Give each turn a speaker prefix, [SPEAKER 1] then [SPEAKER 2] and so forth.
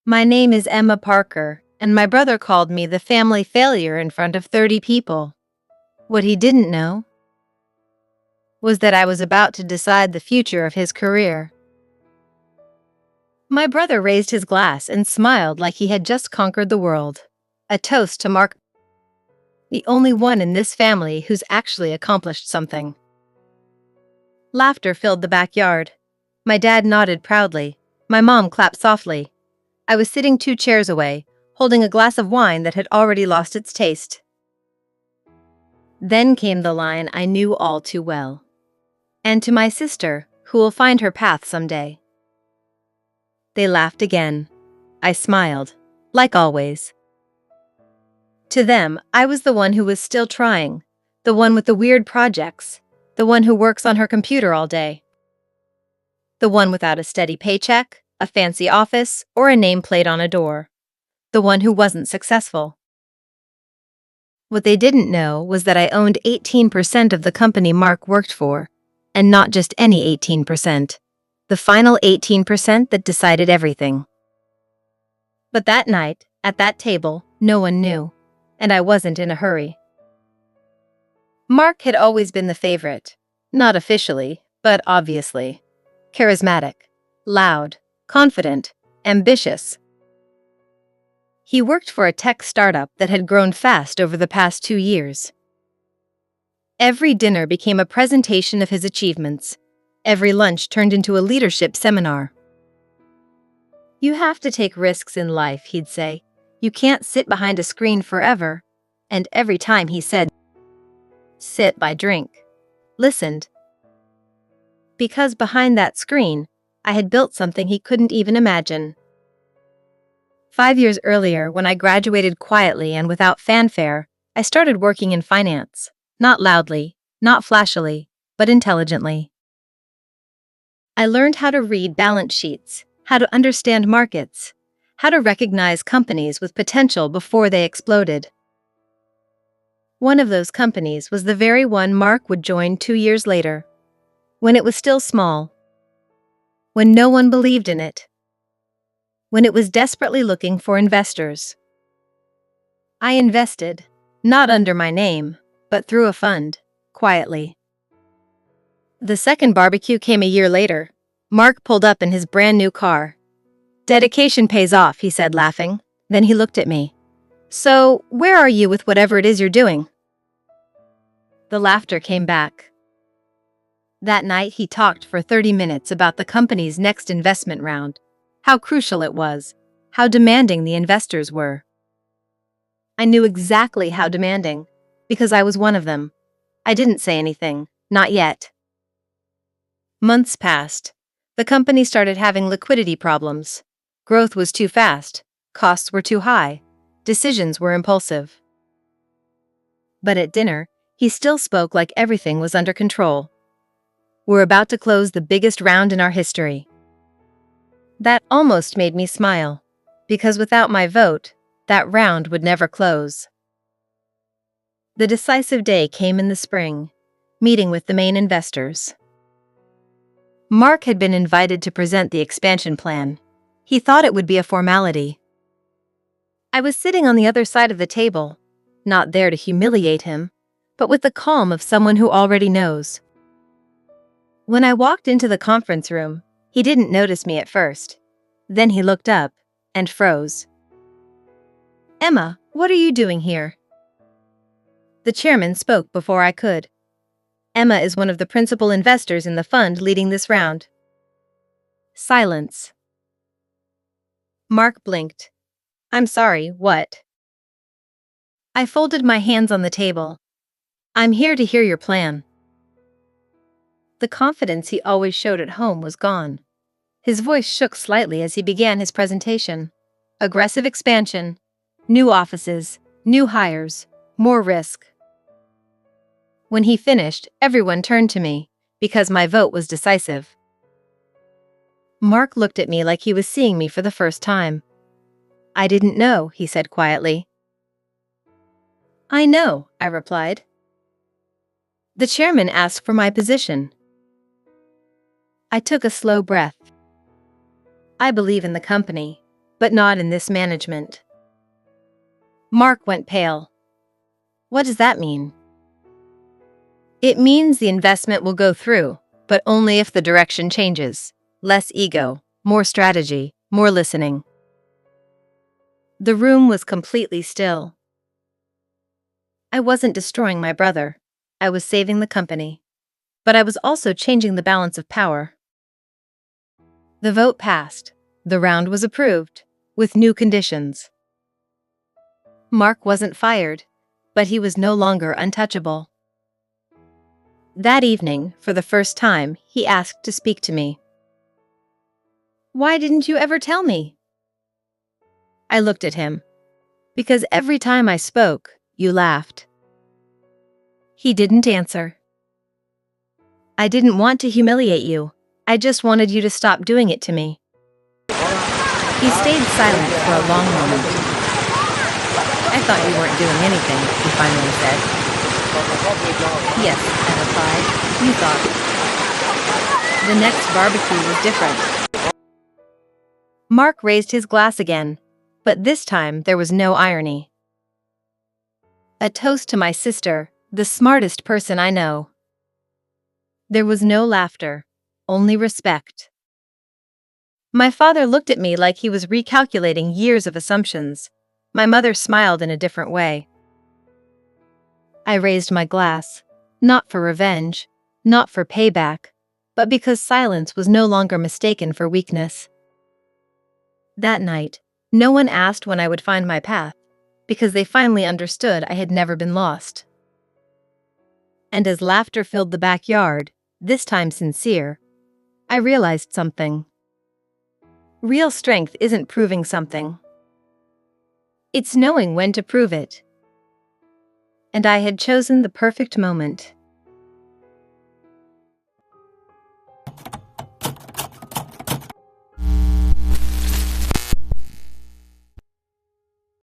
[SPEAKER 1] My name is Emma Parker, and my brother called me the family failure in front of 30 people. What he didn't know was that I was about to decide the future of his career. My brother raised his glass and smiled like he had just conquered the world. A toast to Mark, the only one in this family who's actually accomplished something. Laughter filled the backyard. My dad nodded proudly. My mom clapped softly. I was sitting 2 chairs away, holding a glass of wine that had already lost its taste. Then came the line I knew all too well. And to my sister, who will find her path someday. They laughed again. I smiled, like always. To them, I was the one who was still trying, the one with the weird projects, the one who works on her computer all day. The one without a steady paycheck, a fancy office, or a nameplate on a door. The one who wasn't successful. What they didn't know was that I owned 18% of the company Mark worked for, and not just any 18%. The final 18% that decided everything. But that night, at that table, no one knew, and I wasn't in a hurry. Mark had always been the favorite, not officially, but obviously. Charismatic, loud, confident, ambitious. He worked for a tech startup that had grown fast over the past 2 years. Every dinner became a presentation of his achievements. Every lunch turned into a leadership seminar. You have to take risks in life, he'd say. You can't sit behind a screen forever. And every time he said, sit, I drink. Listened. Because behind that screen, I had built something he couldn't even imagine. 5 years earlier, when I graduated quietly and without fanfare, I started working in finance. Not loudly, not flashily, but intelligently. I learned how to read balance sheets, how to understand markets, how to recognize companies with potential before they exploded. One of those companies was the very one Mark would join 2 years later, when it was still small, when no one believed in it, when it was desperately looking for investors. I invested, not under my name, but through a fund, quietly. The second barbecue came a year later. Mark pulled up in his brand new car. Dedication pays off, he said, laughing. Then he looked at me. So, where are you with whatever it is you're doing? The laughter came back. That night he talked for 30 minutes about the company's next investment round, how crucial it was, how demanding the investors were. I knew exactly how demanding, because I was one of them. I didn't say anything, not yet. Months passed. The company started having liquidity problems. Growth was too fast, costs were too high, decisions were impulsive. But at dinner, he still spoke like everything was under control. We're about to close the biggest round in our history. That almost made me smile, because without my vote, that round would never close. The decisive day came in the spring, meeting with the main investors. Mark had been invited to present the expansion plan. He thought it would be a formality. I was sitting on the other side of the table, not there to humiliate him, but with the calm of someone who already knows. When I walked into the conference room, he didn't notice me at first. Then he looked up and froze. Emma, what are you doing here? The chairman spoke before I could. Emma is one of the principal investors in the fund leading this round. Silence. Mark blinked. I'm sorry, what? I folded my hands on the table. I'm here to hear your plan. The confidence he always showed at home was gone. His voice shook slightly as he began his presentation. Aggressive expansion, new offices, new hires, more risk. When he finished, everyone turned to me, because my vote was decisive. Mark looked at me like he was seeing me for the first time. I didn't know, he said quietly. I know, I replied. The chairman asked for my position. I took a slow breath. I believe in the company. but not in this management. Mark went pale. What does that mean? It means the investment will go through, but only if the direction changes. Less ego, more strategy, more listening. The room was completely still. I wasn't destroying my brother. I was saving the company. But I was also changing the balance of power. The vote passed. The round was approved, with new conditions. Mark wasn't fired, but he was no longer untouchable. That evening, for the first time, he asked to speak to me. Why didn't you ever tell me? I looked at him. Because every time I spoke, you laughed. He didn't answer. I didn't want to humiliate you. I just wanted you to stop doing it to me. He stayed silent for a long moment. I thought you weren't doing anything, he finally said. Yes, I replied. You thought. The next barbecue was different. Mark raised his glass again, but this time there was no irony. A toast to my sister, the smartest person I know. There was no laughter, only respect. My father looked at me like he was recalculating years of assumptions. My mother smiled in a different way. I raised my glass, not for revenge, not for payback, but because silence was no longer mistaken for weakness. That night, no one asked when I would find my path, because they finally understood I had never been lost. And as laughter filled the backyard, this time sincere, I realized something. Real strength isn't proving something. It's knowing when to prove it. And I had chosen the perfect moment.